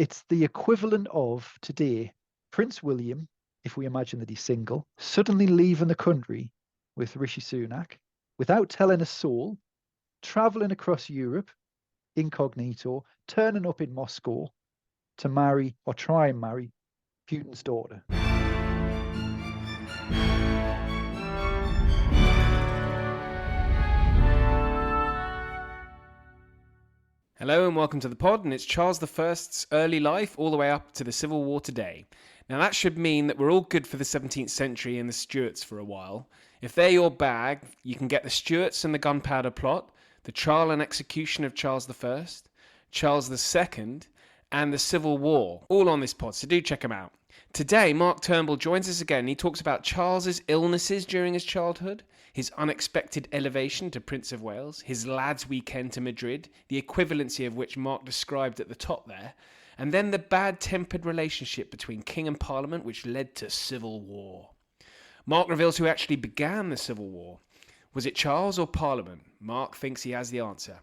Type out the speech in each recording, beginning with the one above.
It's the equivalent of today, Prince William, if we imagine that he's single, suddenly leaving the country with Rishi Sunak without telling a soul, traveling across Europe incognito, turning up in Moscow to marry or try and marry Putin's daughter. Hello and welcome to the pod, and it's Charles I's early life all the way up to the Civil War today. Now that should mean that we're all good for the 17th century and the Stuarts for a while. If they're your bag, you can get the Stuarts and the Gunpowder Plot, the trial and execution of Charles I, Charles II, and the Civil War, all on this pod, so do check them out. Today, Mark Turnbull joins us again. He talks about Charles's illnesses during his childhood, his unexpected elevation to Prince of Wales, his lads' weekend to Madrid, the equivalency of which Mark described at the top there, and then the bad-tempered relationship between King and Parliament, which led to civil war. Mark reveals who actually began the Civil War. Was it Charles or Parliament? Mark thinks he has the answer.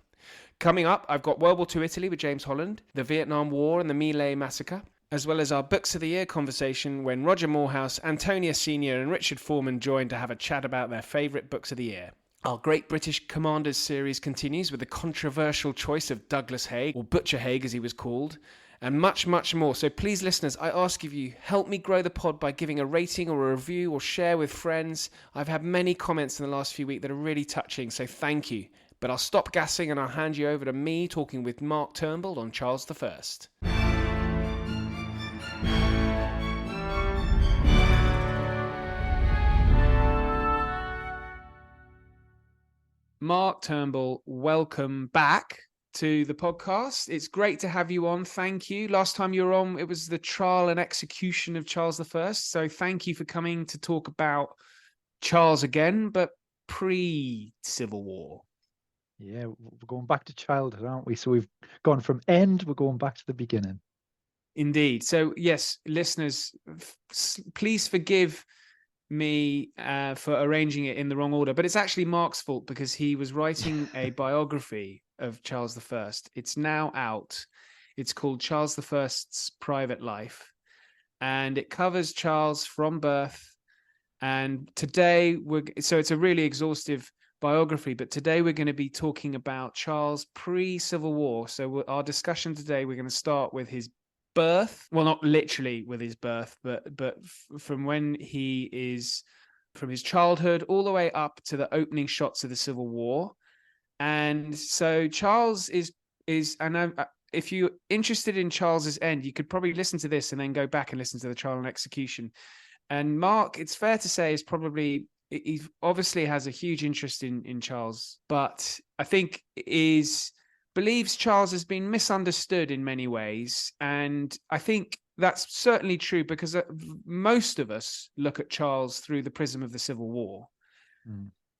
Coming up, I've got World War II Italy with James Holland, the Vietnam War and the My Lai massacre, as well as our Books of the Year conversation when Roger Morehouse, Antonia Senior and Richard Foreman join to have a chat about their favourite books of the year. Our Great British Commanders series continues with the controversial choice of Douglas Haig, or Butcher Haig as he was called, and much, much more. So please, listeners, I ask of you, help me grow the pod by giving a rating or a review or share with friends. I've had many comments in the last few weeks that are really touching, so thank you. But I'll stop gassing and I'll hand you over to me talking with Mark Turnbull on Charles I. Mark Turnbull, welcome back to the podcast. It's great to have you on. Thank you. Last time you were on, it was the trial and execution of Charles I. So thank you for coming to talk about Charles again, but pre-Civil War. Yeah, we're going back to childhood, aren't we? So we've gone from end, we're going back to the beginning. Indeed. So yes, listeners, please forgive me for arranging it in the wrong order, but it's actually Mark's fault because he was writing a biography of Charles I. It's now out. It's called Charles I's Private Life, and it covers Charles from birth. And today so it's a really exhaustive biography, but today we're going to be talking about Charles pre-Civil War. So our discussion today, we're going to start with his birth. Well, not literally with his birth, but from when he is, from his childhood all the way up to the opening shots of the Civil War. And so Charles is and if you're interested in Charles's end, you could probably listen to this and then go back and listen to the trial and execution. And Mark, it's fair to say, is probably, he obviously has a huge interest in Charles, but I think believes Charles has been misunderstood in many ways. And I think that's certainly true because most of us look at Charles through the prism of the Civil War.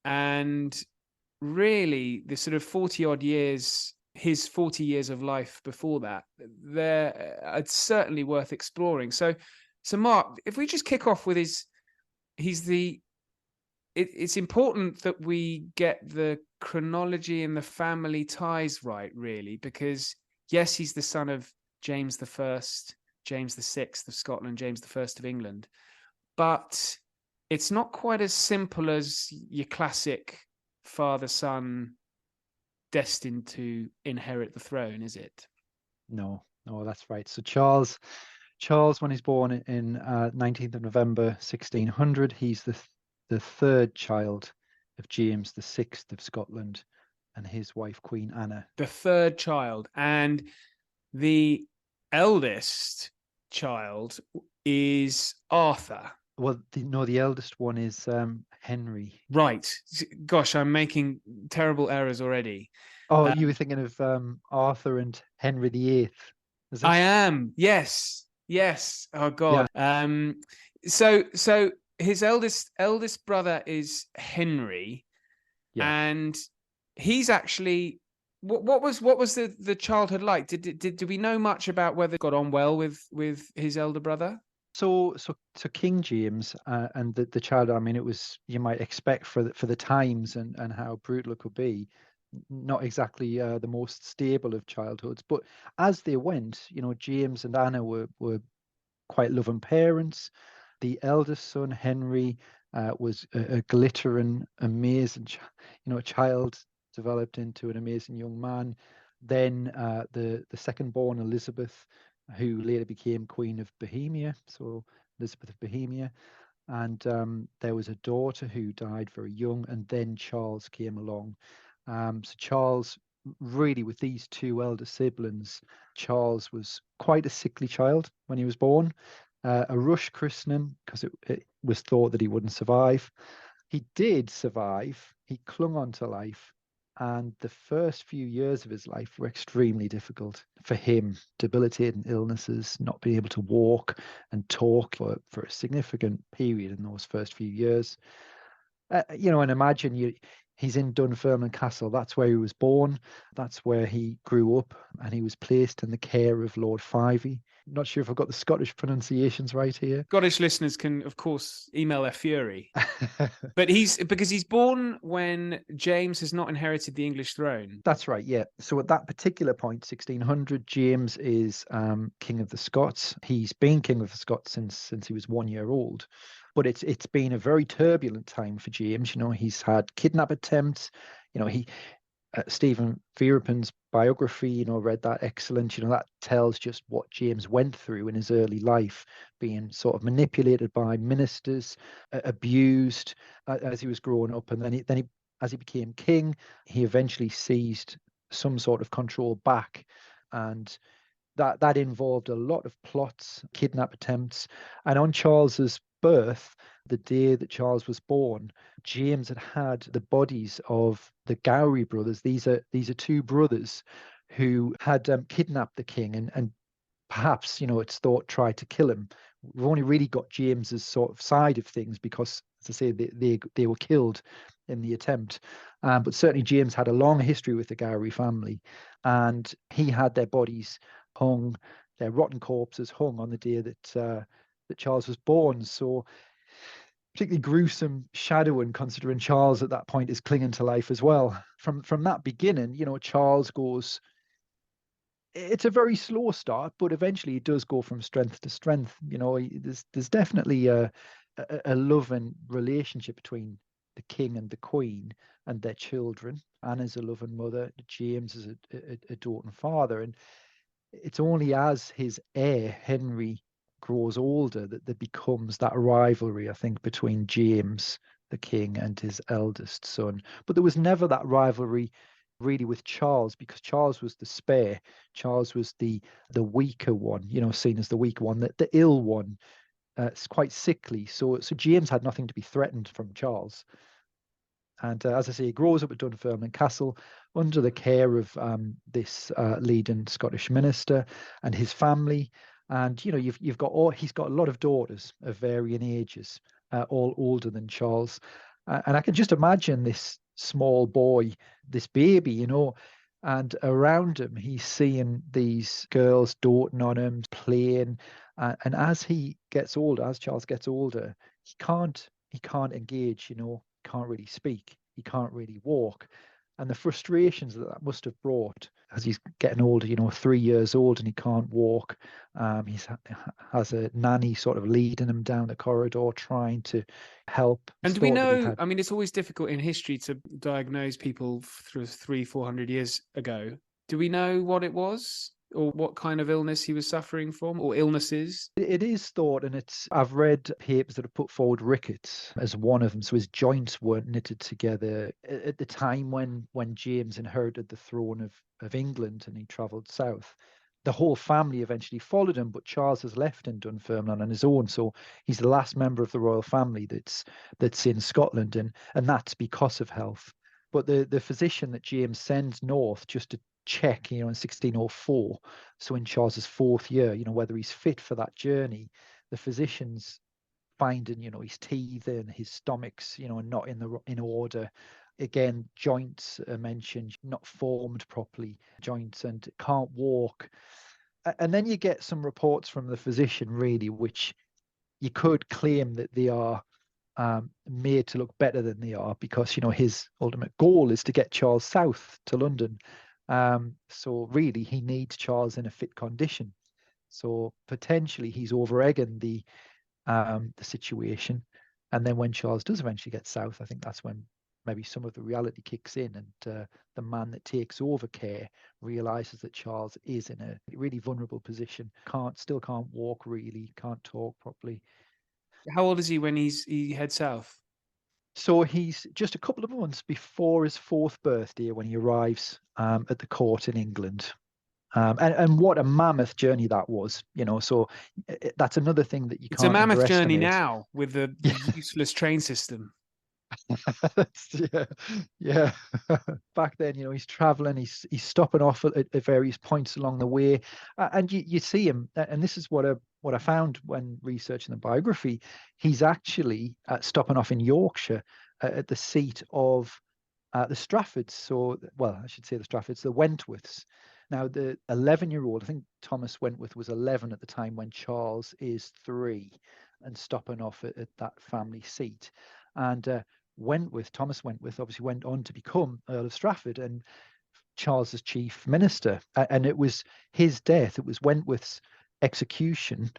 And really the sort of 40 odd years, his 40 years of life before that, it's certainly worth exploring. So Mark, if we just kick off with it's important that we get the chronology and the family ties right, really, because yes, he's the son of James I, James VI of Scotland, James I of England, but it's not quite as simple as your classic father-son destined to inherit the throne, is it? No, that's right. So Charles, when he's born in 19th of November 1600, he's the third child of James VI of Scotland and his wife Queen Anna. The third child, and the eldest child is Arthur. Well, the eldest one is Henry. Right. Gosh, I'm making terrible errors already. Oh, you were thinking of Arthur and Henry VIII. Is it? I am. Yes. Oh God. Yeah. So his eldest brother is Henry, and he's actually what was the childhood like? Did we know much about whether he got on well with his elder brother? So King James and the child. I mean, it was, you might expect for the times and how brutal it could be. not exactly the most stable of childhoods. But as they went, James and Anna were quite loving parents. The eldest son, Henry, was a glittering, amazing, child, developed into an amazing young man. Then the second born, Elizabeth, who later became Queen of Bohemia, so Elizabeth of Bohemia. And there was a daughter who died very young, and then Charles came along. So Charles, really, with these two elder siblings, Charles was quite a sickly child when he was born. A rush christening because it was thought that he wouldn't survive. He did survive. He clung on to life. And the first few years of his life were extremely difficult for him. Debilitating illnesses, not being able to walk and talk for a significant period in those first few years. And imagine he's in Dunfermline Castle. That's where he was born. That's where he grew up, and he was placed in the care of Lord Fyvie. Not sure if I've got the Scottish pronunciations right here. Scottish listeners can, of course, email their fury. But because he's born when James has not inherited the English throne. That's right, yeah. So at that particular point, 1600, James is King of the Scots. He's been King of the Scots since he was 1 year old. But it's been a very turbulent time for James. He's had kidnap attempts. Stephen Vierpen's biography, read that, excellent. That tells just what James went through in his early life, being sort of manipulated by ministers, abused as he was growing up, and then he, as he became king, he eventually seized some sort of control back, and that involved a lot of plots, kidnap attempts, and on Charles's birth, the day that Charles was born, James had the bodies of the Gowrie brothers. These are two brothers who had kidnapped the king and perhaps, it's thought, tried to kill him. We've only really got James's sort of side of things because, as I say, they were killed in the attempt. But certainly James had a long history with the Gowrie family, and he had their bodies hung, their rotten corpses hung on the day that Charles was born. So particularly gruesome shadowing, considering Charles at that point is clinging to life as well. From that beginning, Charles goes. It's a very slow start, but eventually it does go from strength to strength. There's definitely a loving relationship between the king and the queen and their children. Anna's a loving mother, James is a doting father, and it's only as his heir Henry grows older that there becomes that rivalry, I think, between James the king and his eldest son. But there was never that rivalry really with Charles, because Charles was the spare. Charles was the weaker one, seen as the weaker one, the ill one. It's quite sickly. So James had nothing to be threatened from Charles. And as I say, he grows up at Dunfermline Castle under the care of this leading Scottish minister and his family. And he's got a lot of daughters of varying ages, all older than Charles. And I can just imagine this small boy, this baby, and around him he's seeing these girls doting on him, playing. And as Charles gets older, he can't engage, can't really speak, he can't really walk. And the frustrations that must have brought as he's getting older, 3 years old, and he can't walk. He has a nanny sort of leading him down the corridor, trying to help. And do we know, I mean, it's always difficult in history to diagnose people through 300-400 years ago. Do we know what it was, or what kind of illness he was suffering from, or illnesses? It is thought, and I've read papers that have put forward rickets as one of them. So his joints weren't knitted together at the time when James inherited the throne of England and he travelled south. The whole family eventually followed him, but Charles has left in Dunfermline on his own. So he's the last member of the royal family that's in Scotland, and that's because of health. But the physician that James sends north just to check, in 1604, so in Charles's 4th year, whether he's fit for that journey, the physicians finding, his teeth and his stomachs, not in order. Again, joints are mentioned, not formed properly, joints, and can't walk. And then you get some reports from the physician, really, which you could claim that they are made to look better than they are, because his ultimate goal is to get Charles south to London. So really, he needs Charles in a fit condition. So potentially, he's over-egging the situation. And then when Charles does eventually get south, I think that's when maybe some of the reality kicks in, and the man that takes over care realizes that Charles is in a really vulnerable position. Still can't walk really, can't talk properly. How old is he when he heads south? So he's just a couple of months before his 4th birthday when he arrives at the court in England. And what a mammoth journey that was, So that's another thing that you It's a can't mammoth journey underestimate. now with the useless train system. Yeah, yeah. Back then, he's traveling, he's stopping off at various points along the way, and you see him. And this is what I found when researching the biography. He's actually stopping off in Yorkshire at the seat of the Straffords. So, well, I should say the Straffords, the Wentworths. Now, the 11-year-old, I think Thomas Wentworth was 11 at the time when Charles is 3, and stopping off at that family seat. And Thomas Wentworth, obviously went on to become Earl of Strafford and Charles's chief minister. And it was his death, it was Wentworth's execution,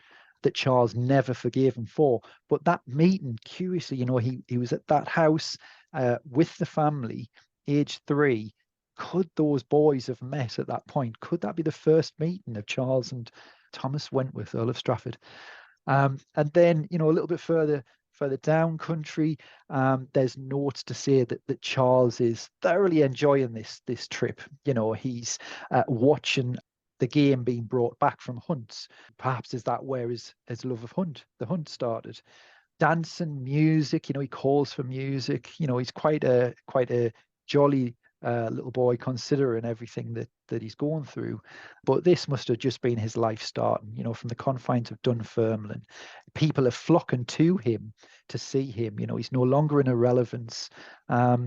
that Charles never forgave him for. But that meeting, curiously, he was at that house with the family, age 3. Could those boys have met at that point? Could that be the first meeting of Charles and Thomas Wentworth, Earl of Strafford? And then, a little bit further down country, there's notes to say that Charles is thoroughly enjoying this trip. He's watching the game being brought back from hunts. Perhaps is that where his love of the hunt started. Dancing, music, he calls for music. He's quite a jolly little boy, considering everything that he's going through. But this must have just been his life starting, from the confines of Dunfermline. People are flocking to him to see him. He's no longer an irrelevance. But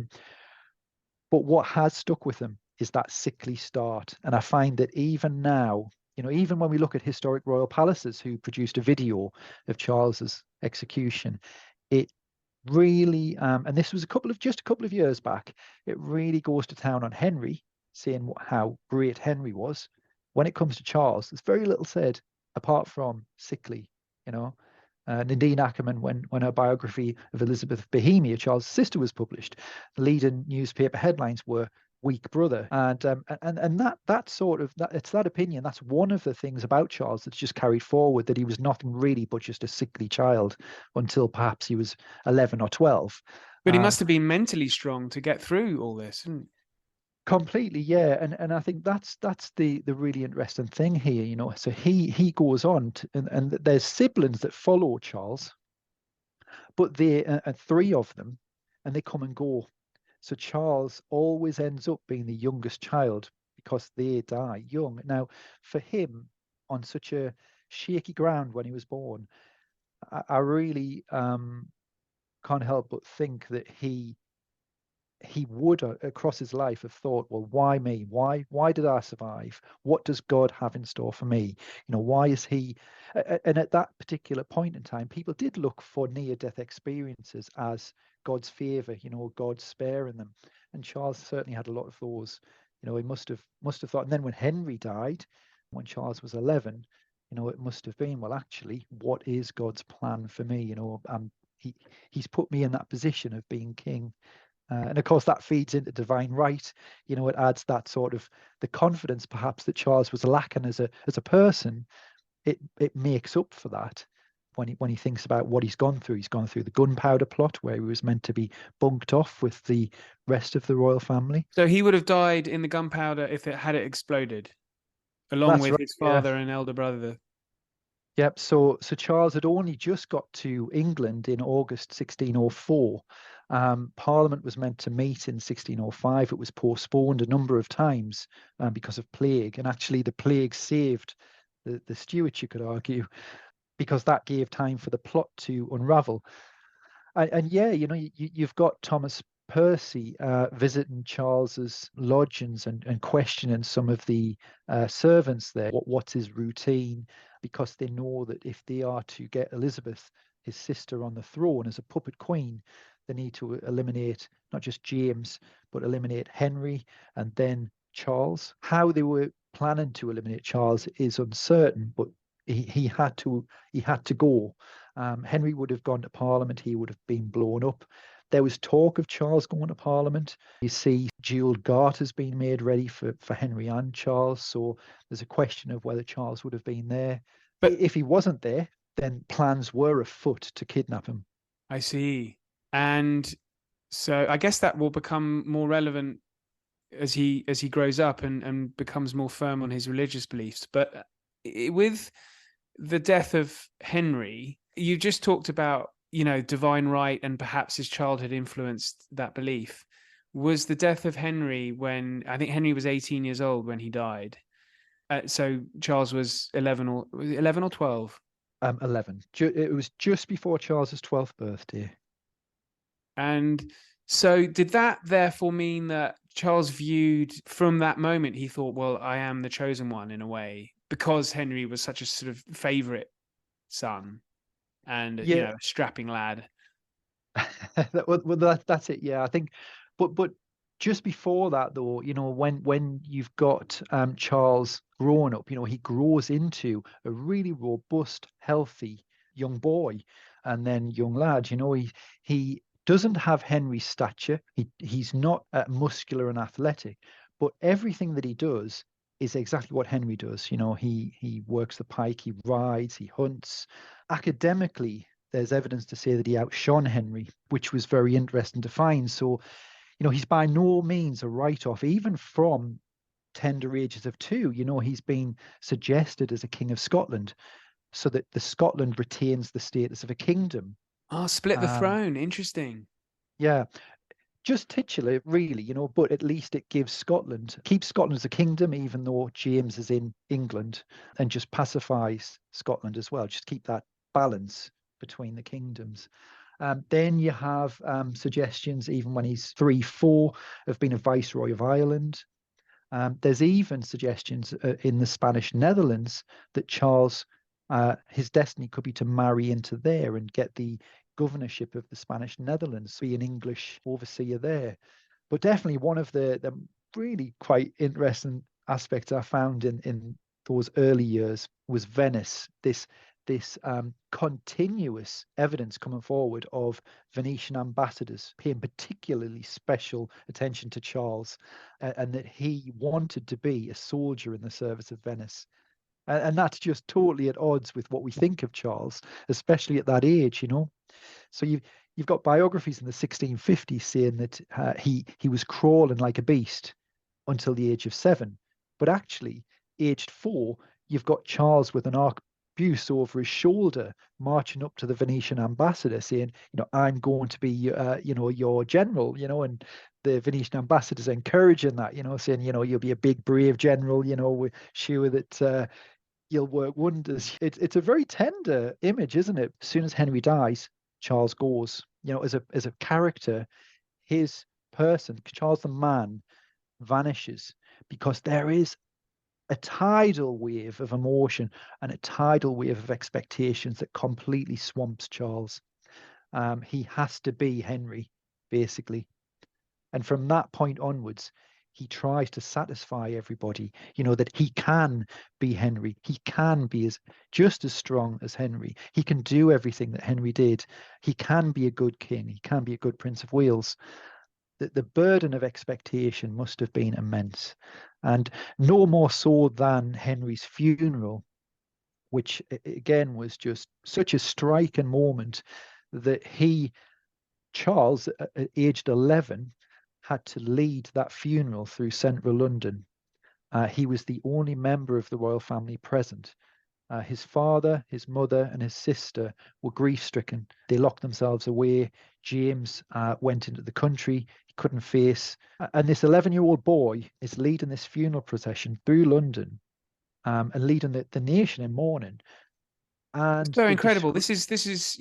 what has stuck with him is that sickly start. And I find that even now, even when we look at historic royal palaces who produced a video of Charles's execution, it really, and this was just a couple of years back, it really goes to town on Henry, saying how great Henry was. When it comes to Charles, there's very little said apart from sickly. Nadine Ackerman, when her biography of Elizabeth of Bohemia, Charles' sister, was published, leading newspaper headlines were "weak brother," and that sort of it's that opinion. That's one of the things about Charles that's just carried forward, that he was nothing really but just a sickly child until perhaps he was 11 or 12. But he must have been mentally strong to get through all this. Completely, yeah, and I think that's the really interesting thing here. So he goes on and there's siblings that follow Charles, but they are 3 of them, and they come and go. So Charles always ends up being the youngest child because they die young. Now, for him, on such a shaky ground when he was born, I really can't help but think that he would, across his life, have thought, well, why me? Why did I survive? What does God have in store for me? Why is he? And at that particular point in time, people did look for near-death experiences as God's favor, God's sparing them. And Charles certainly had a lot of those. He must have thought. And then when Henry died, when Charles was 11, it must have been, well, actually, what is God's plan for me? He's put me in that position of being king. And of course, that feeds into divine right. It adds that sort of the confidence, perhaps, that Charles was lacking as a person. It makes up for that when he thinks about what he's gone through. He's gone through the gunpowder plot, where he was meant to be bunked off with the rest of the royal family. So he would have died in the gunpowder if it had exploded, along with his father and elder brother. Yep. So Charles had only just got to England in August 1604. Parliament was meant to meet in 1605. It was postponed a number of times because of plague. And actually, the plague saved the Stuarts, you could argue, because that gave time for the plot to unravel. And yeah, you've got Thomas Percy visiting Charles's lodgings and questioning some of the servants there. What's his routine? Because they know that if they are to get Elizabeth his sister on the throne as a puppet queen, they need to eliminate not just James, but eliminate Henry and then Charles. How they were planning to eliminate Charles is uncertain, but he had to go. Henry would have gone to Parliament. He would have been blown up. There was talk of Charles going to Parliament. You see, dual garters being made ready for Henry and Charles. So there's a question of whether Charles would have been there. But if he wasn't there, then plans were afoot to kidnap him. I see. And so I guess that will become more relevant as he grows up and becomes more firm on his religious beliefs. But with the death of Henry, you just talked about, divine right and perhaps his childhood influenced that belief. Was the death of Henry when, I think Henry was 18 years old when he died. So Charles was 11 or 12? 11. It was just before Charles's 12th birthday. And so did that therefore mean that Charles viewed from that moment, he thought, well, I am the chosen one in a way, because Henry was such a sort of favorite son and, a strapping lad. That's it. Yeah, I think, but just before that though, when you've got Charles growing up, he grows into a really robust, healthy young boy and then young lad. He doesn't have Henry's stature. He's not muscular and athletic, but everything that he does is exactly what Henry does. He works the pike, he rides, he hunts. Academically, there's evidence to say that he outshone Henry, which was very interesting to find. So, he's by no means a write-off, even from tender ages of 2. He's been suggested as a king of Scotland so that the Scotland retains the status of a kingdom. Oh, split the throne. Interesting. Yeah, just titular, really, but at least it keeps Scotland as a kingdom, even though James is in England, and just pacifies Scotland as well. Just keep that balance between the kingdoms. Then you have suggestions, even when he's 3-4, of being a viceroy of Ireland. There's even suggestions in the Spanish Netherlands that Charles, his destiny could be to marry into there and get the governorship of the Spanish Netherlands, be an English overseer there. But definitely one of the really quite interesting aspects I found in those early years was Venice. This continuous evidence coming forward of Venetian ambassadors paying particularly special attention to Charles, and that he wanted to be a soldier in the service of Venice. And that's just totally at odds with what we think of Charles, especially at that age, So you've got biographies in the 1650s saying that he was crawling like a beast until the age of 7. But actually, aged 4, you've got Charles with an arquebus over his shoulder, marching up to the Venetian ambassador saying, I'm going to be, your general, and the Venetian ambassador's encouraging that, saying, you'll be a big, brave general, we're sure that you'll work wonders. It's a very tender image, isn't it? As soon as Henry dies, Charles goes. As a character, his person, Charles the man, vanishes because there is a tidal wave of emotion and a tidal wave of expectations that completely swamps Charles. He has to be Henry, basically. And from that point onwards, he tries to satisfy everybody, that he can be Henry. He can be just as strong as Henry. He can do everything that Henry did. He can be a good king. He can be a good Prince of Wales. The burden of expectation must have been immense. And no more so than Henry's funeral, which again was just such a striking moment that Charles, aged 11, had to lead that funeral through central London. He was the only member of the royal family present. His father, his mother, and his sister were grief-stricken. They locked themselves away. James went into the country. He couldn't face. And this 11-year-old boy is leading this funeral procession through London and leading the nation in mourning. And it's so incredible. This is,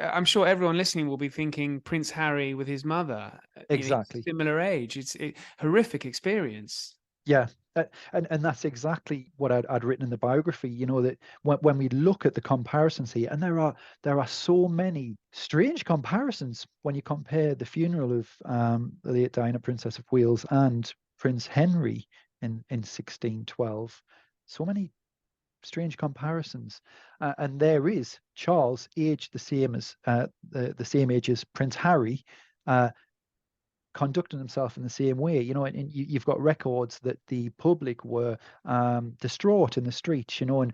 I'm sure everyone listening will be thinking Prince Harry with his mother. Exactly. Similar age. It's a horrific experience. Yeah. And that's exactly what I'd written in the biography. You know, that when we look at the comparisons here, and there are so many strange comparisons when you compare the funeral of the late Diana, Princess of Wales, and Prince Henry in 1612. So many strange comparisons, and there is Charles, aged the same as the same age as Prince Harry. Conducting himself in the same way, you know, and you've got records that the public were distraught in the streets, you know, and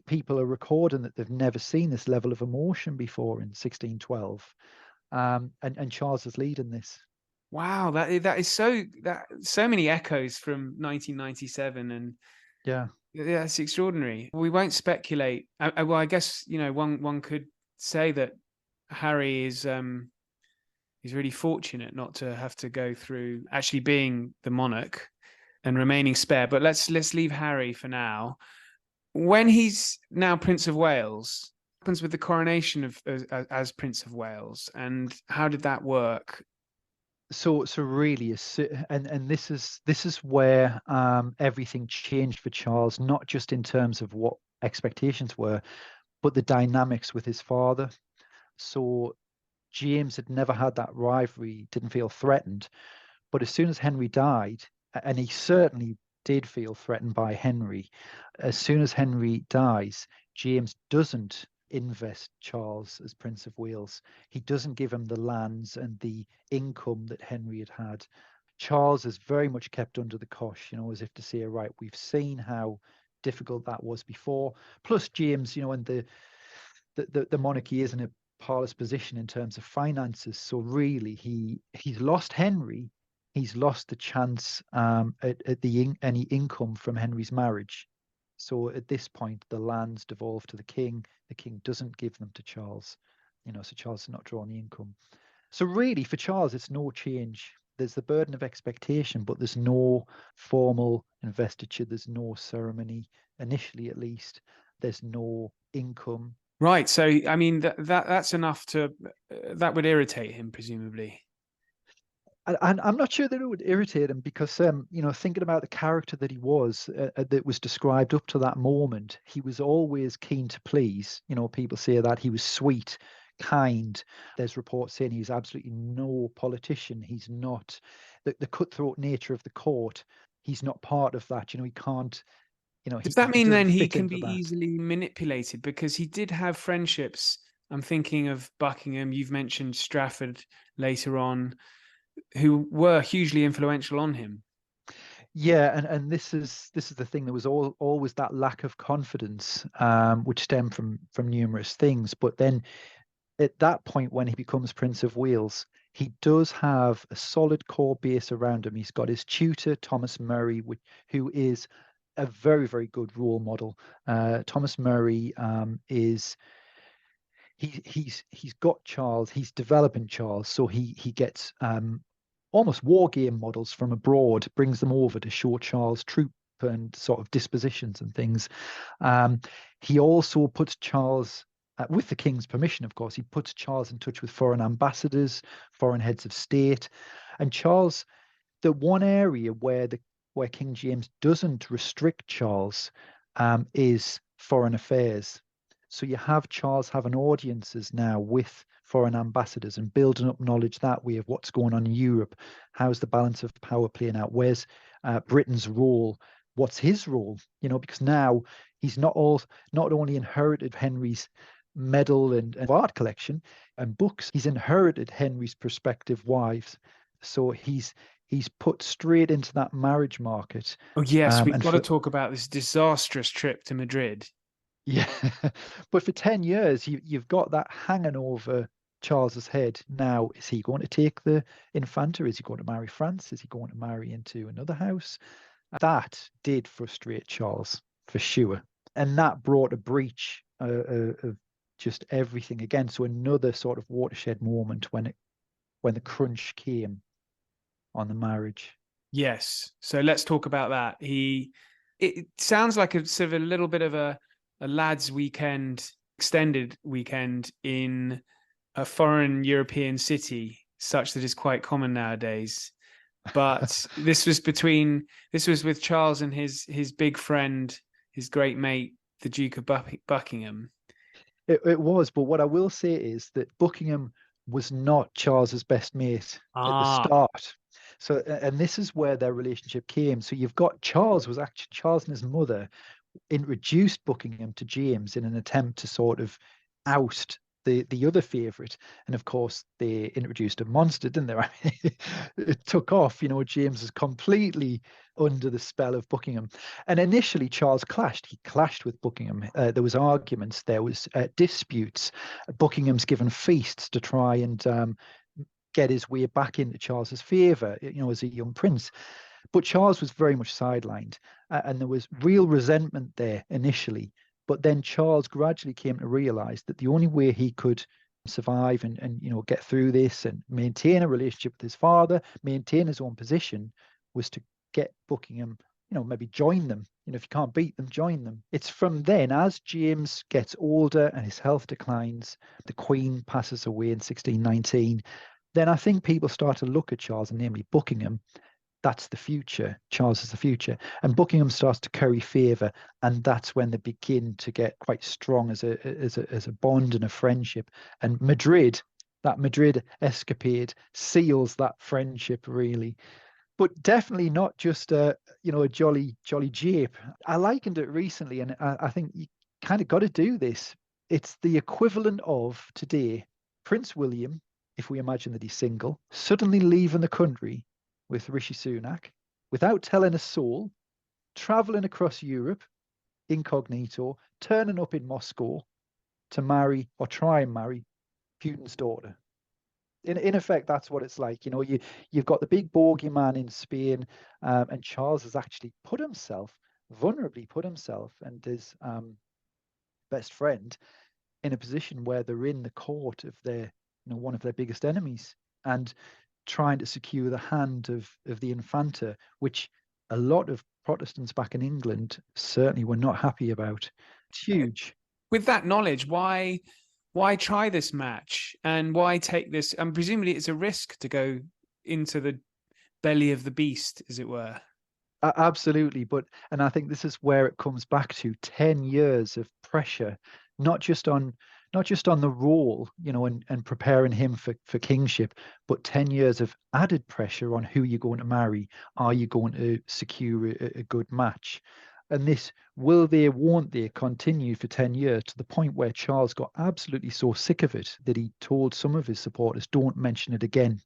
people are recording that they've never seen this level of emotion before in 1612, and Charles is leading this. Wow, that is so many echoes from 1997, and Yeah, yeah, that's extraordinary. We won't speculate. Well, I guess, you know, one could say that Harry is he's really fortunate not to have to go through actually being the monarch and remaining spare. But let's leave Harry for now. When he's now Prince of Wales, what happens with the coronation of as Prince of Wales, and how did that work? so really, and this is where everything changed for Charles, not just in terms of what expectations were, but the dynamics with his father. So James had never had that rivalry, didn't feel threatened. But as soon as Henry died, and he certainly did feel threatened by Henry, as soon as Henry dies, James doesn't invest Charles as Prince of Wales. He doesn't give him the lands and the income that Henry had had. Charles is very much kept under the cosh, you know, as if to say, right, we've seen how difficult that was before. Plus, James, you know, and the monarchy is in a parlous position in terms of finances. So really, he's lost Henry. He's lost the chance at any income from Henry's marriage. So at this point, the lands devolve to the king. The king doesn't give them to Charles. You know, so Charles is not drawing the income. So really, for Charles, it's no change. There's the burden of expectation, but there's no formal investiture. There's no ceremony, initially at least. There's no income. Right. So, I mean, that's enough to that would irritate him, presumably. And I'm not sure that it would irritate him because, you know, thinking about the character that he was, that was described up to that moment, he was always keen to please. You know, people say that he was sweet, kind. There's reports saying he's absolutely no politician. He's not the cutthroat nature of the court. He's not part of that. You know, he can't. You know, Does he that mean doesn't then he fit can into be that. easily manipulated? Because he did have friendships. I'm thinking of Buckingham. You've mentioned Strafford later on, who were hugely influential on him. Yeah, and this is the thing. There was always that lack of confidence, which stemmed from numerous things. But then at that point, when he becomes Prince of Wales, he does have a solid core base around him. He's got his tutor, Thomas Murray, who is a very, very good role model. Thomas Murray is he's got Charles. He's developing Charles, so he gets almost war game models from abroad, brings them over to show Charles troop and sort of dispositions and things. Um, he also puts Charles, with the king's permission, of course, he puts Charles in touch with foreign ambassadors, foreign heads of state, and Charles. The one area where King James doesn't restrict Charles is foreign affairs. So you have Charles having audiences now with foreign ambassadors and building up knowledge that way of what's going on in Europe. How's the balance of power playing out? Where's Britain's role? What's his role? You know, because now he's not only inherited Henry's medal and art collection and books, he's inherited Henry's prospective wives. So he's put straight into that marriage market. Oh, yes, we've And got to for talk about this disastrous trip to Madrid. Yeah, but for 10 years, you've got that hanging over Charles's head. Now, is he going to take the Infanta? Is he going to marry France? Is he going to marry into another house? That did frustrate Charles for sure. And that brought a breach of just everything again. So another sort of watershed moment when the crunch came on the marriage. Yes. So let's talk about that. It sounds like a sort of a little bit of a lads' weekend, extended weekend in a foreign European city, such that is quite common nowadays. But this was with Charles and his big friend, his great mate, the Duke of Buckingham. It was, but what I will say is that Buckingham was not Charles's best mate at the start. So, and this is where their relationship came. So you've got Charles and his mother introduced Buckingham to James in an attempt to sort of oust the other favorite. And of course, they introduced a monster, didn't they? I mean, it took off. James is completely under the spell of Buckingham. And initially, Charles clashed. He clashed with Buckingham. There was arguments. There was disputes. Buckingham's given feasts to try and get his way back into Charles's favor, as a young prince. But Charles was very much sidelined, and there was real resentment there initially. But then Charles gradually came to realize that the only way he could survive and get through this and maintain a relationship with his father, maintain his own position, was to get Buckingham, maybe join them. If you can't beat them, join them. It's from then, as James gets older and his health declines, the Queen passes away in 1619, then I think people start to look at Charles, and namely Buckingham. That's the future. Charles is the future. And Buckingham starts to curry favour, and that's when they begin to get quite strong as a bond and a friendship. And that Madrid escapade seals that friendship, really. But definitely not just a jolly jape. I likened it recently, and I think you kind of got to do this. It's the equivalent of today, Prince William, if we imagine that he's single, suddenly leaving the country with Rishi Sunak, without telling a soul, traveling across Europe, incognito, turning up in Moscow to marry or try and marry Putin's daughter. In effect, that's what it's like. You've got the big bogeyman in Spain, and Charles has actually vulnerably put himself and his best friend in a position where they're in the court of their, one of their biggest enemies, and trying to secure the hand of the Infanta, which a lot of Protestants back in England certainly were not happy about. It's huge. With that knowledge, why try this match, and why take this? And presumably it's a risk to go into the belly of the beast, as it were. Absolutely. And I think this is where it comes back to 10 years of pressure, not just on the role, and preparing him for kingship, but 10 years of added pressure on who you're going to marry. Are you going to secure a good match? And this won't they continue for 10 years, to the point where Charles got absolutely so sick of it that he told some of his supporters, don't mention it again.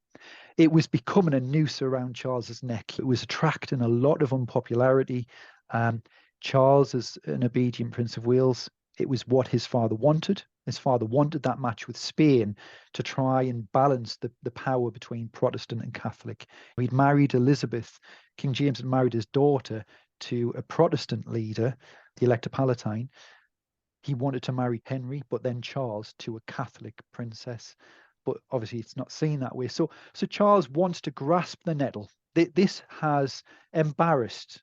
It was becoming a noose around Charles's neck. It was attracting a lot of unpopularity. Charles, as an obedient Prince of Wales, it was what his father wanted. His father wanted that match with Spain to try and balance the power between Protestant and Catholic. He'd married Elizabeth. King James had married his daughter to a Protestant leader, the Elector Palatine. He wanted to marry Henry, but then Charles to a Catholic princess. But obviously it's not seen that way. So Charles wants to grasp the nettle. This has embarrassed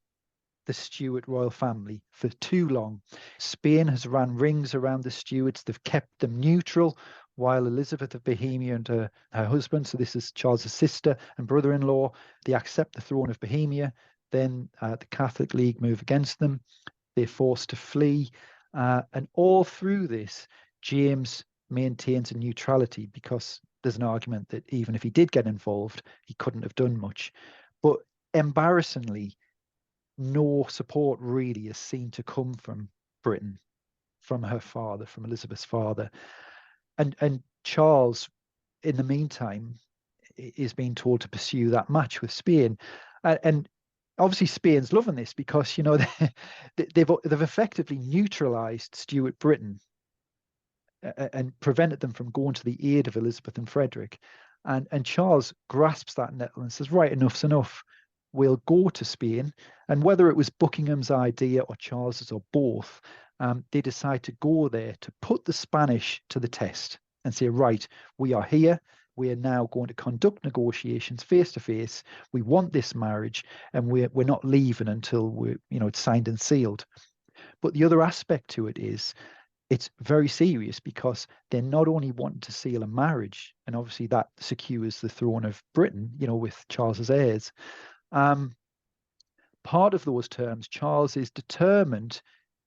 the Stuart royal family for too long. Spain has ran rings around the Stuarts. They've kept them neutral, while Elizabeth of Bohemia and her husband, so this is Charles's sister and brother-in-law, they accept the throne of Bohemia. Then the Catholic League move against them. They're forced to flee. And all through this, James maintains a neutrality, because there's an argument that even if he did get involved, he couldn't have done much. But embarrassingly, no support really is seen to come from Britain, from her father, from Elizabeth's father. And Charles, in the meantime, is being told to pursue that match with Spain. And obviously Spain's loving this, because they've effectively neutralized Stuart Britain and prevented them from going to the aid of Elizabeth and Frederick. And Charles grasps that nettle and says, right, enough's enough. We'll go to Spain. And whether it was Buckingham's idea or Charles's or both, they decide to go there to put the Spanish to the test and say, right, we are here. We are now going to conduct negotiations face to face. We want this marriage, and we're not leaving until it's signed and sealed. But the other aspect to it is it's very serious because they're not only wanting to seal a marriage, and obviously that secures the throne of Britain, with Charles's heirs. Part of those terms, Charles is determined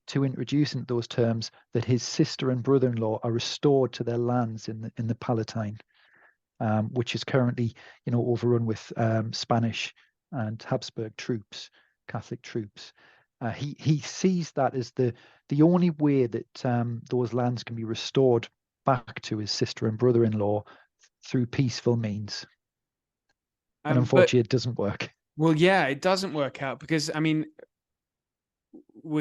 to introduce into those terms that his sister and brother-in-law are restored to their lands in the Palatine, which is currently, overrun with Spanish and Habsburg troops, Catholic troops. He sees that as the only way that those lands can be restored back to his sister and brother-in-law through peaceful means. And unfortunately, it doesn't work. Well, yeah, it doesn't work out because, I mean,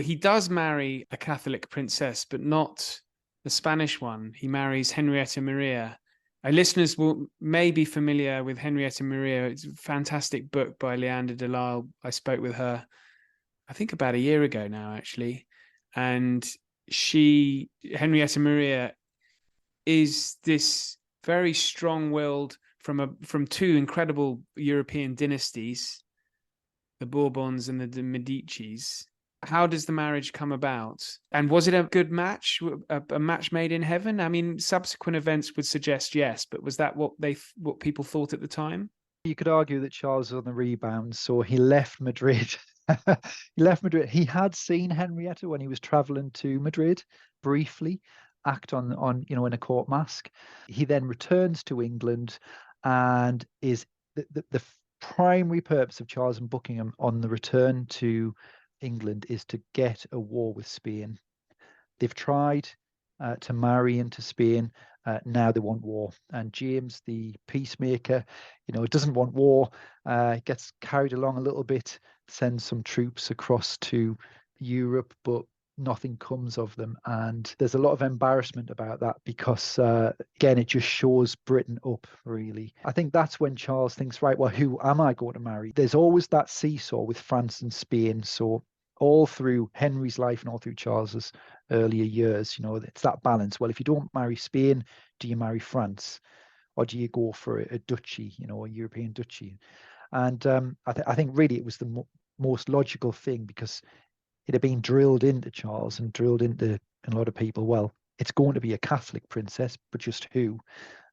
he does marry a Catholic princess, but not the Spanish one. He marries Henrietta Maria. Our listeners may be familiar with Henrietta Maria. It's a fantastic book by Leander de Lisle. I spoke with her, I think about a year ago now, actually. And Henrietta Maria, is this very strong-willed from two incredible European dynasties, the Bourbons and the Medicis. How does the marriage come about? And was it a good match, a match made in heaven? I mean, subsequent events would suggest yes, but was that what people thought at the time? You could argue that Charles was on the rebound, so he left Madrid. He had seen Henrietta when he was traveling to Madrid briefly, act on in a court mask. He then returns to England, and is the primary purpose of Charles and Buckingham on the return to England is to get a war with Spain. They've tried to marry into Spain. Now they want war. And James, the peacemaker, doesn't want war, gets carried along a little bit, sends some troops across to Europe, but nothing comes of them. And there's a lot of embarrassment about that because, again, it just shows Britain up, really. I think that's when Charles thinks, right, well, who am I going to marry? There's always that seesaw with France and Spain. So all through Henry's life and all through Charles's earlier years, it's that balance. Well, if you don't marry Spain, do you marry France? Or do you go for a duchy, a European duchy? And I think really it was the most logical thing, because it had been drilled into Charles and drilled into a lot of people. Well, it's going to be a Catholic princess, but just who?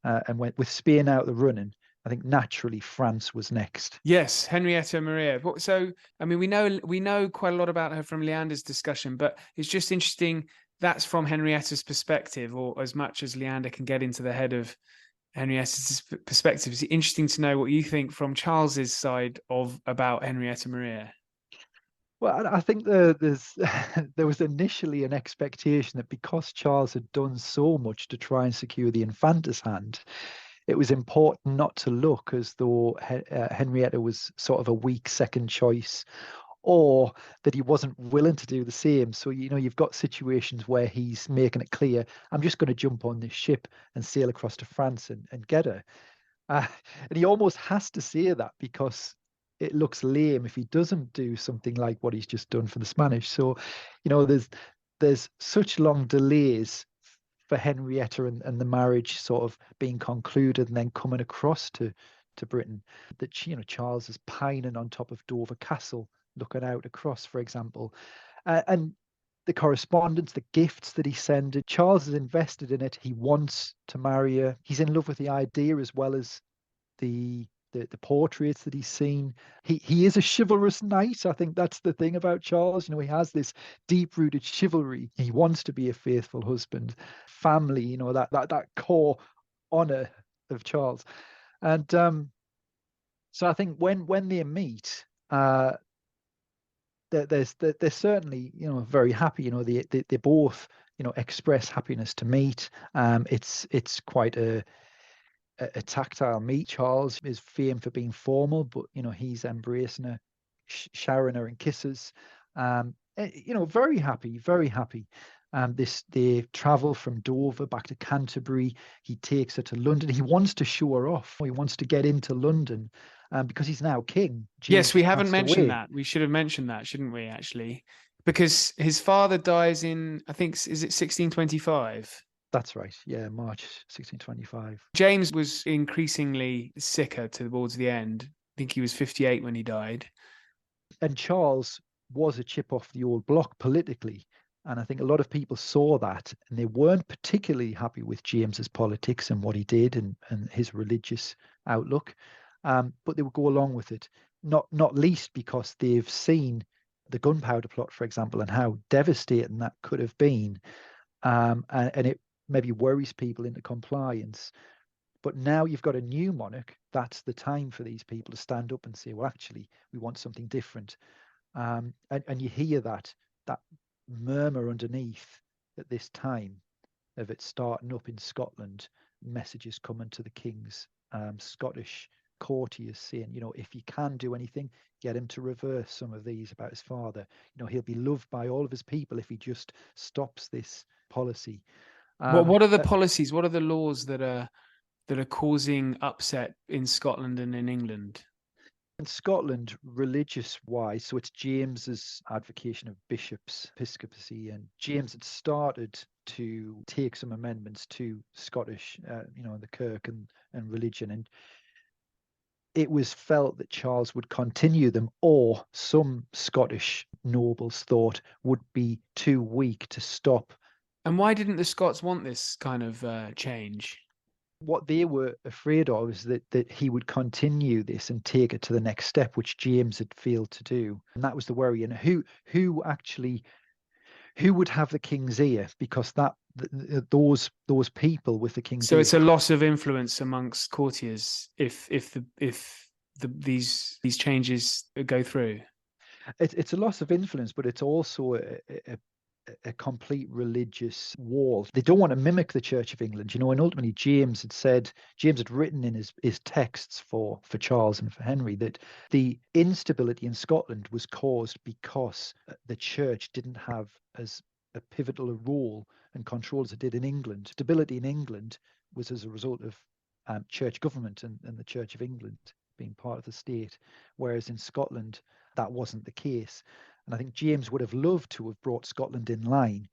And with Spain out the running, I think naturally France was next. Yes, Henrietta Maria. So, I mean, we know quite a lot about her from Leander's discussion, but it's just interesting. That's from Henrietta's perspective, or as much as Leander can get into the head of Henrietta's perspective. It's interesting to know what you think from Charles's side about Henrietta Maria. Well, I think there was initially an expectation that because Charles had done so much to try and secure the Infanta's hand, it was important not to look as though Henrietta was sort of a weak second choice, or that he wasn't willing to do the same. So, you've got situations where he's making it clear, I'm just going to jump on this ship and sail across to France and get her. And he almost has to say that because it looks lame if he doesn't do something like what he's just done for the Spanish. So, there's such long delays for Henrietta and the marriage sort of being concluded and then coming across to Britain, that Charles is pining on top of Dover Castle, looking out across, for example, and the correspondence, the gifts that he sent. Charles is invested in it. He wants to marry her. He's in love with the idea as well as the portraits that he's seen. He is a chivalrous knight. I think that's the thing about Charles. He has this deep-rooted chivalry. He wants to be a faithful husband. Family, that core honor of Charles. And so I think when they meet, they're certainly very happy. They both express happiness to meet. It's quite a tactile meet. Charles is famed for being formal, but he's embracing her, showering her in kisses. Very happy, very happy. They travel from Dover back to Canterbury. He takes her to London. He wants to show her off. He wants to get into London because he's now king. Yes, we haven't mentioned that. We should have mentioned that, shouldn't we, actually? Because his father dies in, I think, is it 1625? That's right. Yeah, March 1625. James was increasingly sicker towards the end. I think he was 58 when he died. And Charles was a chip off the old block politically. And I think a lot of people saw that, and they weren't particularly happy with James's politics and what he did and his religious outlook. But they would go along with it, not least because they've seen the gunpowder plot, for example, and how devastating that could have been. And it maybe worries people into compliance. But now you've got a new monarch. That's the time for these people to stand up and say, well, actually, we want something different. And you hear that murmur underneath at this time of it starting up in Scotland, messages coming to the king's Scottish courtiers saying, if he can do anything, get him to reverse some of these about his father. He'll be loved by all of his people if he just stops this policy. What are the policies? What are the laws that are causing upset in Scotland and in England? In Scotland, religious-wise, so it's James's advocation of bishops, episcopacy, and James had started to take some amendments to Scottish, the kirk and religion, and it was felt that Charles would continue them, or some Scottish nobles thought would be too weak to stop. And why didn't the Scots want this kind of change? What they were afraid of is that he would continue this and take it to the next step, which James had failed to do. And that was the worry. And who would have the king's ear? Because those people with the king's ear. So it's a loss of influence amongst courtiers if these changes go through. It's a loss of influence, but it's also a complete religious wall. They don't want to mimic the Church of England, and ultimately James had written in his texts for Charles and for Henry that the instability in Scotland was caused because the church didn't have as a pivotal a role and control as it did in England. Stability in England was as a result of church government and the Church of England being part of the state, whereas in Scotland that wasn't the case. And I think James would have loved to have brought Scotland in line,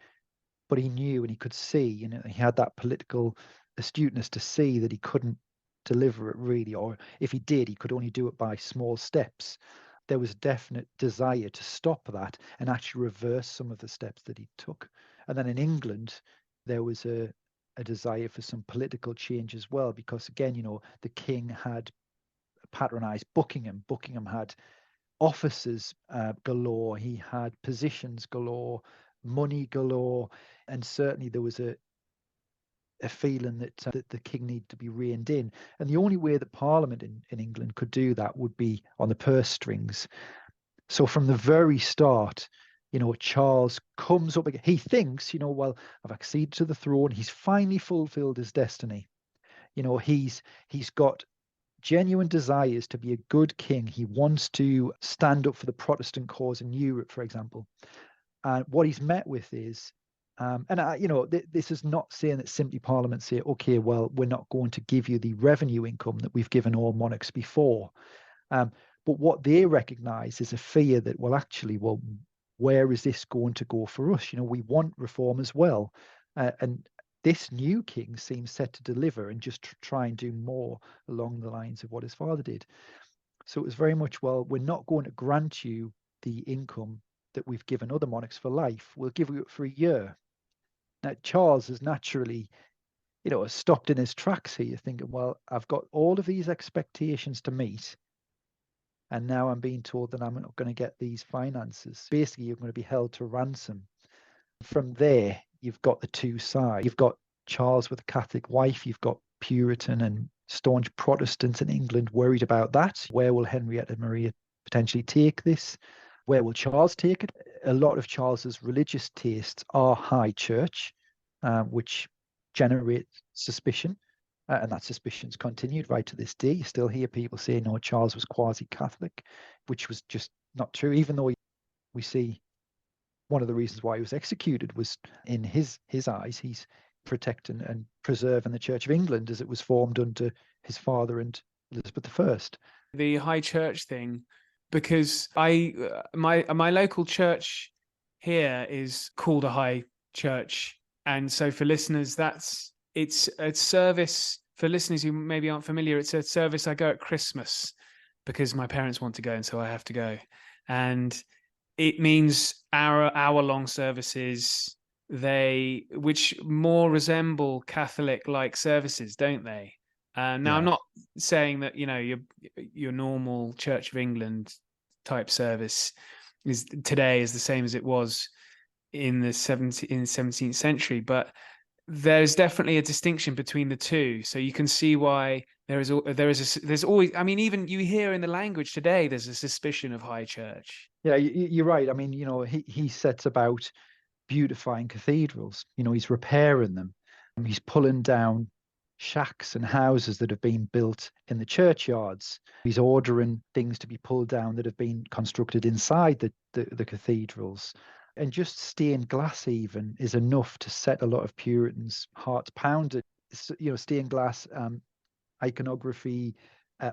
but he knew and he could see, he had that political astuteness to see that he couldn't deliver it really, or if he did, he could only do it by small steps. There was a definite desire to stop that and actually reverse some of the steps that he took. And then in England, there was a desire for some political change as well, because again, the king had patronized Buckingham. Buckingham had offices galore, he had positions galore, money galore, and certainly there was a feeling that the king needed to be reined in. And the only way that Parliament in England could do that would be on the purse strings. So from the very start, Charles comes up again. He thinks, well, I've acceded to the throne. He's finally fulfilled his destiny. He's got genuine desires to be a good king. He wants to stand up for the Protestant cause in Europe, for example. And what he's met with is, this is not saying that simply Parliament say, okay, well, we're not going to give you the revenue income that we've given all monarchs before. But what they recognise is a fear that, where is this going to go for us? We want reform as well. And this new king seems set to deliver and just try and do more along the lines of what his father did. So it was very much, we're not going to grant you the income that we've given other monarchs for life. We'll give you it for a year. Now, Charles is naturally, stopped in his tracks here, thinking, well, I've got all of these expectations to meet, and now I'm being told that I'm not going to get these finances. Basically, you're going to be held to ransom. From there, you've got the two sides. You've got Charles with a Catholic wife. You've got Puritan and staunch Protestants in England worried about that. Where will Henrietta Maria potentially take this? Where will Charles take it? A lot of Charles's religious tastes are high church, which generate suspicion. And that suspicion's continued right to this day. You still hear people say, no, Charles was quasi-Catholic, which was just not true, even though we see one of the reasons why he was executed was in his eyes, he's protecting and preserving the Church of England as it was formed under his father and Elizabeth I. The high church thing, because my local church here is called a high church. And so for listeners, it's a service, for listeners who maybe aren't familiar, it's a service I go at Christmas because my parents want to go and so I have to go. And it means hour-long services, which more resemble Catholic-like services, don't they? Now, I'm Yeah. not saying that your normal Church of England type service today is the same as it was in the 17th century, but there's definitely a distinction between the two. So you can see why there's always, I mean, even you hear in the language today, there's a suspicion of high church. Yeah, you're right. I mean, he sets about beautifying cathedrals. He's repairing them. He's pulling down shacks and houses that have been built in the churchyards. He's ordering things to be pulled down that have been constructed inside the cathedrals. And just stained glass even is enough to set a lot of Puritans' hearts pounded. Stained glass, iconography,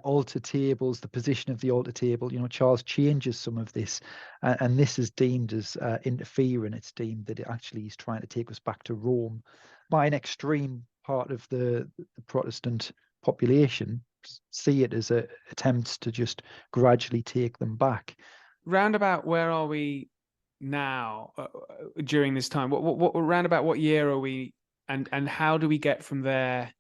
altar tables, the position of the altar table. Charles changes some of this, and this is deemed as interfering. It's deemed that it actually is trying to take us back to Rome. By an extreme part of the Protestant population see it as a attempts to just gradually take them back. Roundabout, where are we now during this time? What roundabout what year are we, and how do we get from there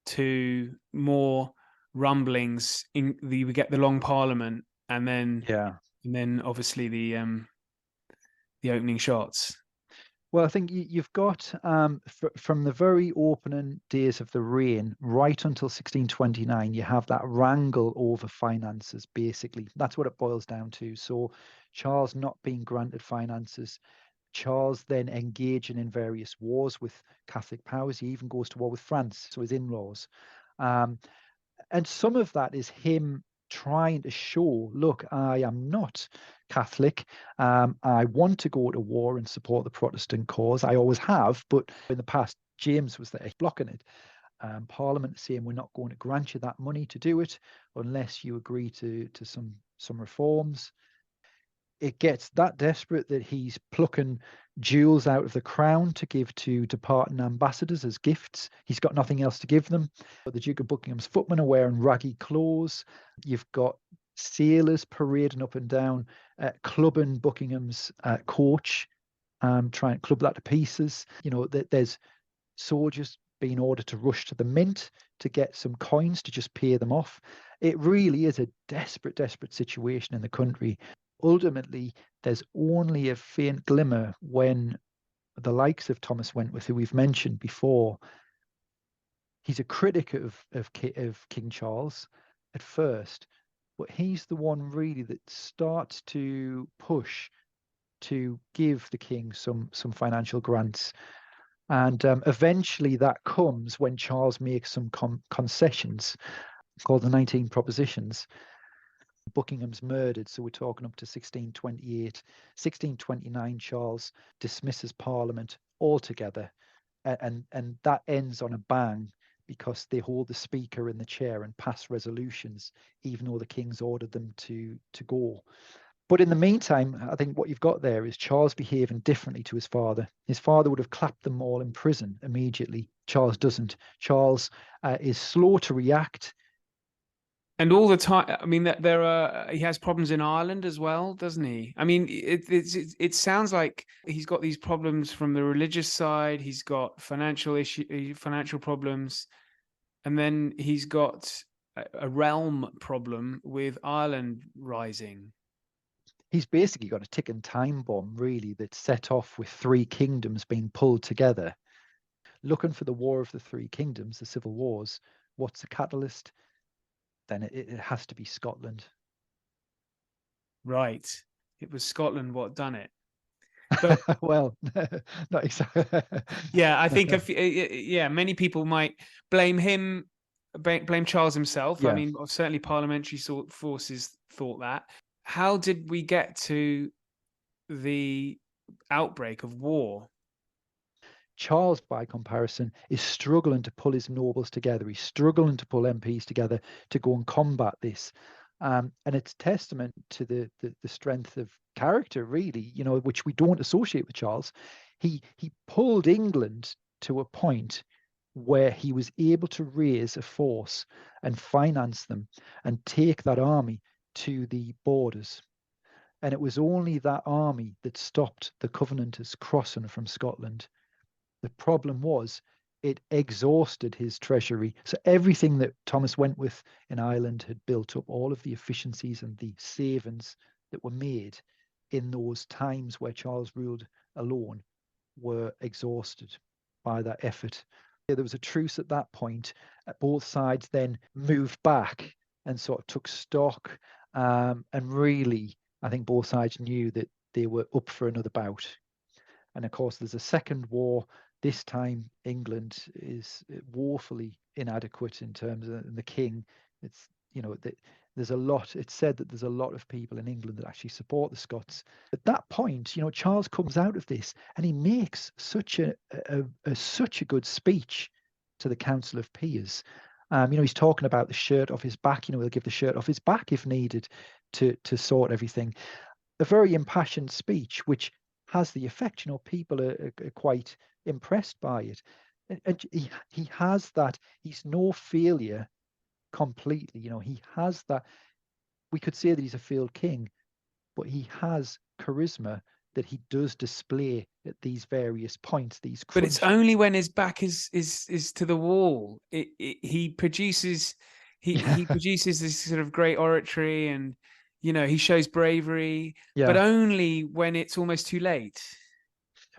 to more rumblings? We get the Long Parliament, and then obviously the opening shots. Well, I think you've got from the very opening days of the reign right until 1629, you have that wrangle over finances, basically. That's what it boils down to. So Charles not being granted finances, Charles then engaging in various wars with Catholic powers. He even goes to war with France, so his in-laws. And some of that is him trying to show, look, I am not Catholic. I want to go to war and support the Protestant cause. I always have, but in the past, James was there blocking it. Parliament saying we're not going to grant you that money to do it unless you agree to some reforms. It gets that desperate that he's plucking jewels out of the crown to give to departing ambassadors as gifts. He's got nothing else to give them. But the Duke of Buckingham's footmen are wearing raggy clothes. You've got sailors parading up and down, clubbing Buckingham's coach, trying to club that to pieces. There's soldiers being ordered to rush to the mint to get some coins to just pay them off. It really is a desperate, desperate situation in the country. Ultimately, there's only a faint glimmer when the likes of Thomas Wentworth, who we've mentioned before, he's a critic of King Charles at first, but he's the one really that starts to push to give the king some financial grants. And eventually that comes when Charles makes some concessions called the 19 Propositions. Buckingham's murdered, so we're talking up to 1628. 1629, Charles dismisses Parliament altogether, and that ends on a bang because they hold the Speaker in the chair and pass resolutions, even though the King's ordered them to go. But in the meantime, I think what you've got there is Charles behaving differently to his father. His father would have clapped them all in prison immediately. Charles doesn't. Charles is slow to react. And all the time, I mean, he has problems in Ireland as well, doesn't he? I mean, it sounds like he's got these problems from the religious side. He's got financial problems, and then he's got a realm problem with Ireland rising. He's basically got a ticking time bomb, really, that's set off with three kingdoms being pulled together. Looking for the War of the Three Kingdoms, the Civil Wars. What's the catalyst? Then it has to be Scotland. Right. It was Scotland what done it. But well, not exactly. Yeah, I think many people might blame him, blame Charles himself. Yeah. I mean, certainly parliamentary forces thought that. How did we get to the outbreak of war? Charles, by comparison, is struggling to pull his nobles together. He's struggling to pull MPs together to go and combat this. And it's testament to the strength of character, really, which we don't associate with Charles. He pulled England to a point where he was able to raise a force and finance them and take that army to the borders. And it was only that army that stopped the Covenanters crossing from Scotland. The problem was it exhausted his treasury. So everything that Thomas Wentworth in Ireland had built up, all of the efficiencies and the savings that were made in those times where Charles ruled alone, were exhausted by that effort. There was a truce at that point. Both sides then moved back and sort of took stock. And really, I think both sides knew that they were up for another bout. And of course, there's a second war. This time, England is woefully inadequate in terms of the king. It's, there's a lot. It's said that there's a lot of people in England that actually support the Scots. At that point, Charles comes out of this and he makes such a such a good speech to the Council of Peers. He's talking about the shirt off his back. He'll give the shirt off his back if needed to sort everything. A very impassioned speech, which has the effect. People are quite impressed by it. And he has that. He's no failure completely. He has that. We could say that he's a failed king, but he has charisma that he does display at these various points. But it's only when his back is to the wall. He produces he produces this sort of great oratory, and he shows bravery, but only when it's almost too late.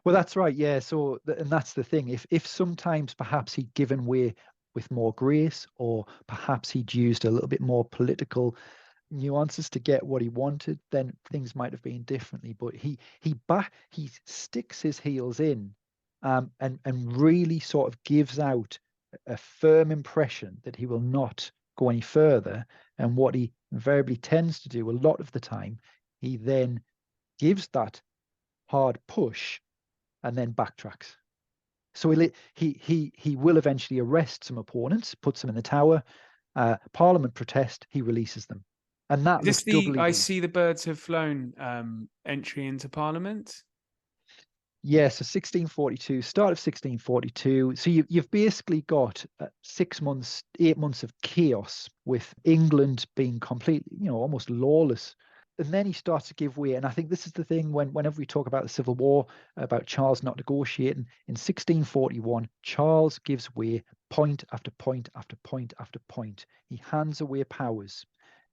Well, that's right. Yeah. So, and that's the thing. If sometimes perhaps he'd given way with more grace, or perhaps he'd used a little bit more political nuances to get what he wanted, then things might have been differently. But he sticks his heels in, and really sort of gives out a firm impression that he will not go any further. And what he invariably tends to do a lot of the time, he then gives that hard push and then backtracks. So he will eventually arrest some opponents, puts them in the Tower. Parliament protest, he releases them. And that looks doubly I see the birds have flown entry into Parliament. Yes, so 1642, start of 1642. So you've basically got 6 months, 8 months of chaos, with England being completely, almost lawless. And then he starts to give way. And I think this is the thing, whenever we talk about the Civil War, about Charles not negotiating, in 1641, Charles gives way point after point after point after point. He hands away powers.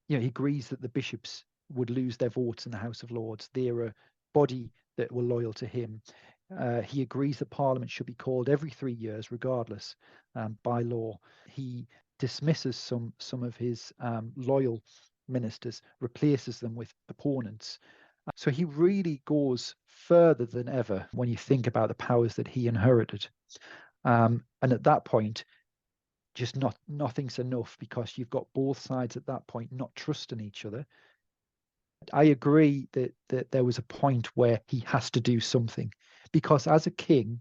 He agrees that the bishops would lose their votes in the House of Lords. They're a body that were loyal to him. He agrees that Parliament should be called every 3 years, regardless, by law. He dismisses some of his loyal ministers, replaces them with opponents. So he really goes further than ever when you think about the powers that he inherited. And at that point, just nothing's enough, because you've got both sides at that point not trusting each other. I agree that there was a point where he has to do something, because as a king,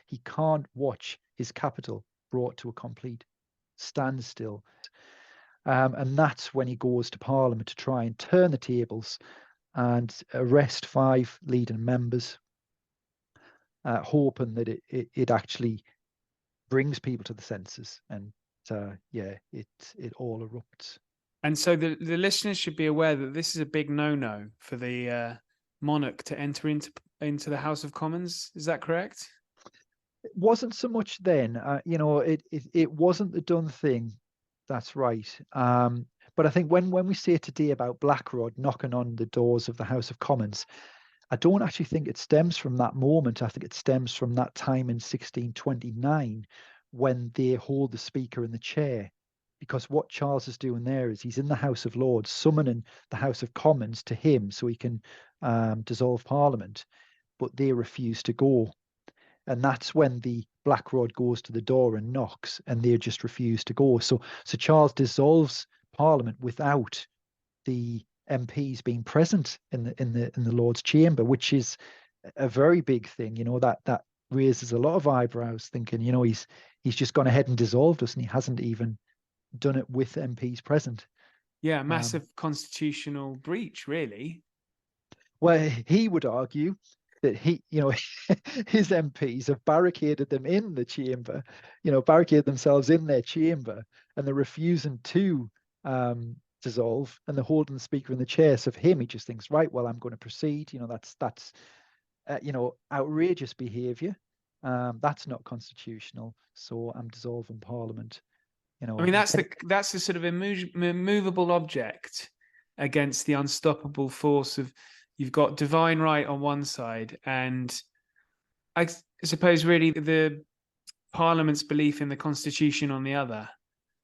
he can't watch his capital brought to a complete standstill. And that's when he goes to Parliament to try and turn the tables and arrest 5 leading members, hoping that it actually brings people to the senses. And it all erupts. And so the listeners should be aware that this is a big no-no for the monarch to enter into the House of Commons. Is that correct? It wasn't so much then. It wasn't the done thing. That's right. But I think when we say today about Blackrod knocking on the doors of the House of Commons, I don't actually think it stems from that moment. I think it stems from that time in 1629 when they hold the Speaker in the chair. Because what Charles is doing there is he's in the House of Lords, summoning the House of Commons to him so he can dissolve Parliament, but they refuse to go. And that's when the Black Rod goes to the door and knocks, and they just refuse to go. So Charles dissolves Parliament without the MPs being present in the Lord's chamber, which is a very big thing. That raises a lot of eyebrows, thinking he's just gone ahead and dissolved us, and he hasn't even done it with MPs present. Yeah, massive constitutional breach, really. Well, he would argue that his MPs have barricaded them in the chamber, barricaded themselves in their chamber, and they're refusing to dissolve, and they're holding the speaker in the chair. So for him, he just thinks, right, well, I'm going to proceed. That's outrageous behaviour. That's not constitutional. So I'm dissolving Parliament. I mean, that's the sort of immovable object against the unstoppable force of, you've got divine right on one side, and I suppose really the Parliament's belief in the Constitution on the other.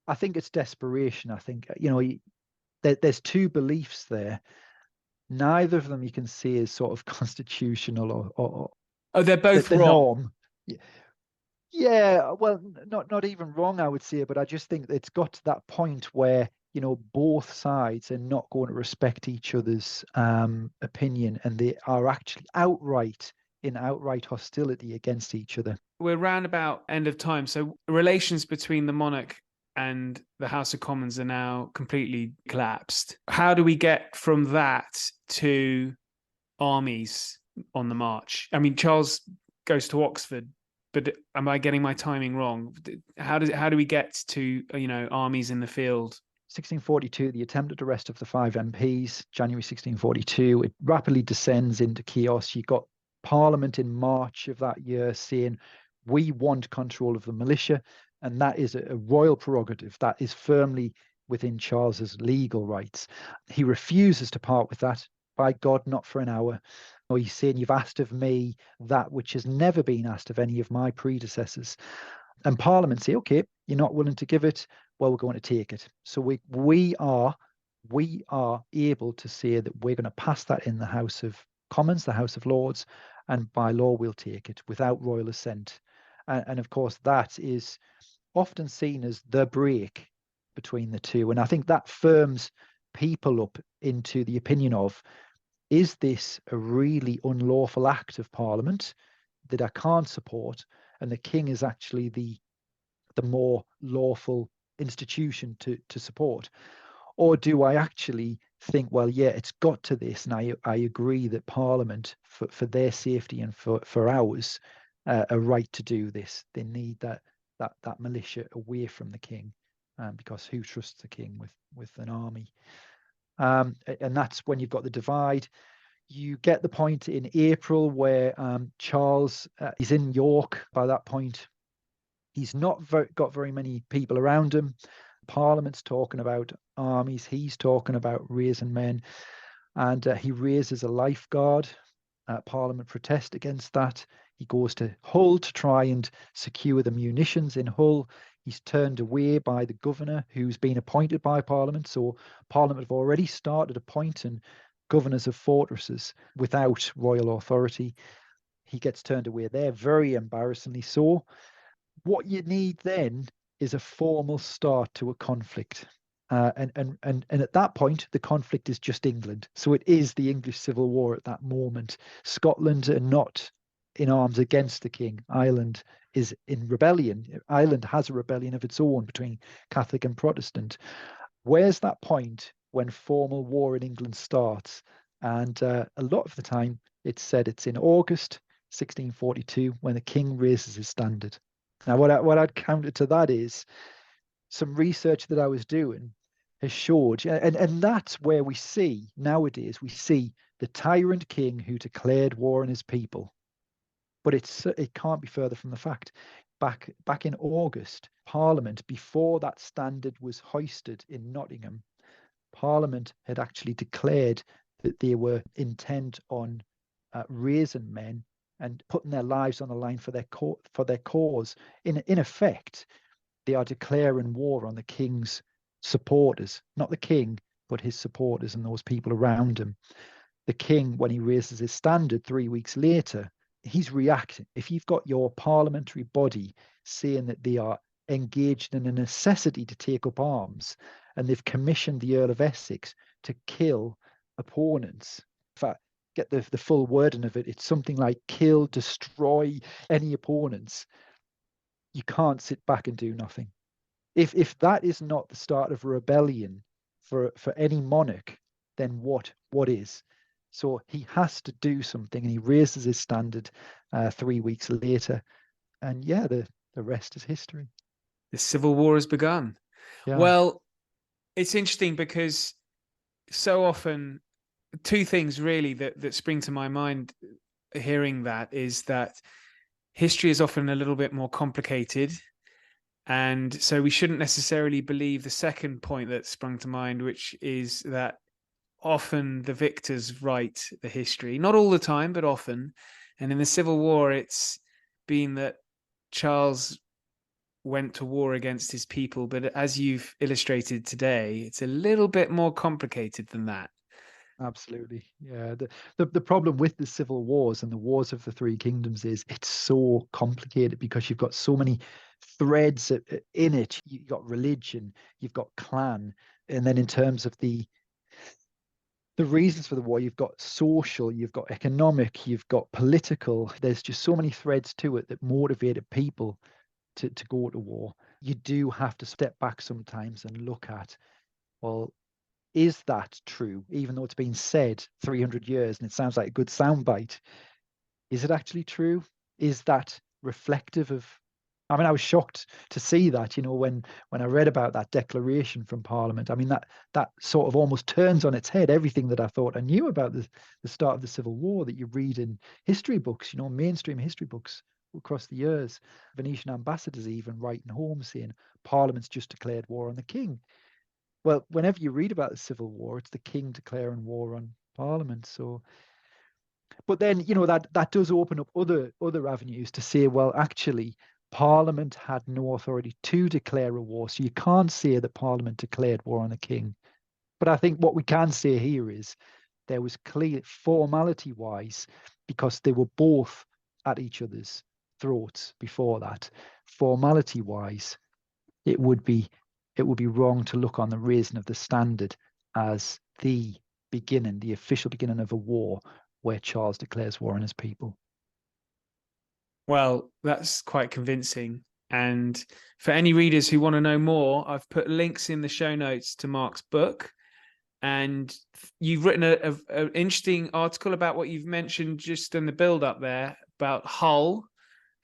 I think it's desperation. I think, there's two beliefs there. Neither of them you can see as sort of constitutional or oh, they're both the wrong. norm. Yeah, well, not even wrong, I would say, but I just think it's got to that point where, both sides are not going to respect each other's opinion, and they are actually outright hostility against each other. We're round about end of time, so relations between the monarch and the House of Commons are now completely collapsed. How do we get from that to armies on the march? I mean, Charles goes to Oxford, but am I getting my timing wrong? How do we get to armies in the field? 1642, the attempted arrest of the 5 MPs, January 1642. It rapidly descends into chaos. You got Parliament in March of that year saying, we want control of the militia, and that is a royal prerogative. That is firmly within Charles's legal rights. He refuses to part with that. By God, not for an hour. Or he's saying, you've asked of me that which has never been asked of any of my predecessors. And Parliament say, okay, you're not willing to give it, well, we're going to take it. So we are able to say that we're going to pass that in the House of Commons, the House of Lords, and by law we'll take it without royal assent. And of course, that is often seen as the break between the two. And I think that firms people up into the opinion of, is this a really unlawful act of Parliament that I can't support, and the king is actually the more lawful institution to support? Or do I actually think, well, yeah, it's got to this, and I agree that Parliament, for their safety and for ours, are right to do this. They need that militia away from the king, because who trusts the king with an army? And that's when you've got the divide. You get the point in April where Charles is in York. By that point, he's not got very many people around him. Parliament's talking about armies. He's talking about raising men. And he raises a lifeguard. Parliament protest against that. He goes to Hull to try and secure the munitions in Hull. He's turned away by the governor, who's been appointed by Parliament. So Parliament have already started appointing governors of fortresses without royal authority. He gets turned away there, very embarrassingly so. What you need then is a formal start to a conflict. And at that point, the conflict is just England. So it is the English Civil War at that moment. Scotland are not in arms against the king. Ireland is in rebellion. Ireland has a rebellion of its own between Catholic and Protestant. Where's that point when formal war in England starts? And a lot of the time, it's said it's in August 1642 when the king raises his standard. Now, what I'd counter to that is some research that I was doing has showed, and that's where we see nowadays, we see the tyrant king who declared war on his people. But it can't be further from the fact. Back in August, Parliament, before that standard was hoisted in Nottingham, Parliament had actually declared that they were intent on raising men and putting their lives on the line for their cause. In effect, they are declaring war on the king's supporters, not the king, but his supporters and those people around him. The king, when he raises his standard 3 weeks later, he's reacting. If you've got your parliamentary body saying that they are engaged in a necessity to take up arms, and they've commissioned the Earl of Essex to kill opponents. In fact, get the full wording of it, it's something like kill, destroy any opponents. You can't sit back and do nothing. If that is not the start of a rebellion for any monarch, then what is? So he has to do something, and he raises his standard 3 weeks later. And yeah, the rest is history. The Civil War has begun. Yeah. Well, It's interesting because so often, two things really that spring to my mind hearing that is that history is often a little bit more complicated. And so we shouldn't necessarily believe the second point that sprung to mind, which is that often the victors write the history, not all the time, but often. And in the Civil War, it's been that Charles went to war against his people. But as you've illustrated today, it's a little bit more complicated than that. Absolutely. Yeah. The problem with the civil wars and the wars of the three kingdoms is it's so complicated because you've got so many threads in it. You've got religion, you've got clan, and then in terms of the reasons for the war, you've got social, you've got economic, you've got political. There's just so many threads to it that motivated people to go to war. You do have to step back sometimes and look at, well, is that true? Even though it's been said 300 years and it sounds like a good soundbite, is it actually true? Is that reflective of? I mean, I was shocked to see that, when I read about that declaration from Parliament. I mean, that sort of almost turns on its head everything that I thought I knew about the start of the Civil War that you read in history books, mainstream history books across the years. Venetian ambassadors even writing home saying Parliament's just declared war on the king. Well, whenever you read about the Civil War, it's the king declaring war on Parliament. So, but then that does open up other avenues to say, well, actually, Parliament had no authority to declare a war, so you can't say that Parliament declared war on the king. But I think what we can say here is there was clear formality-wise, because they were both at each other's throats before that. Formality-wise, it would be wrong to look on the raising of the standard as the official beginning of a war where Charles declares war on his people. Well, that's quite convincing. And for any readers who want to know more, I've put links in the show notes to Mark's book. And you've written an interesting article about what you've mentioned just in the build up there about Hull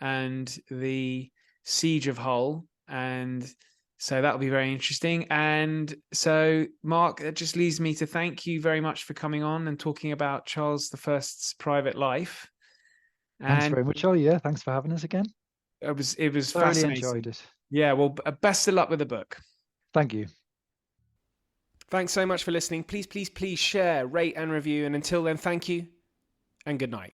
and the siege of Hull. And so that'll be very interesting. And so, Mark, it just leaves me to thank you very much for coming on and talking about Charles I's private life. Thanks And very much, Ollie. Yeah, thanks for having us again. it was Thoroughly fascinating. enjoyed it. Yeah, well, best of luck with the book. Thank you. Thanks so much for listening. Please, please, please share, rate, and review. And until then, thank you and good night.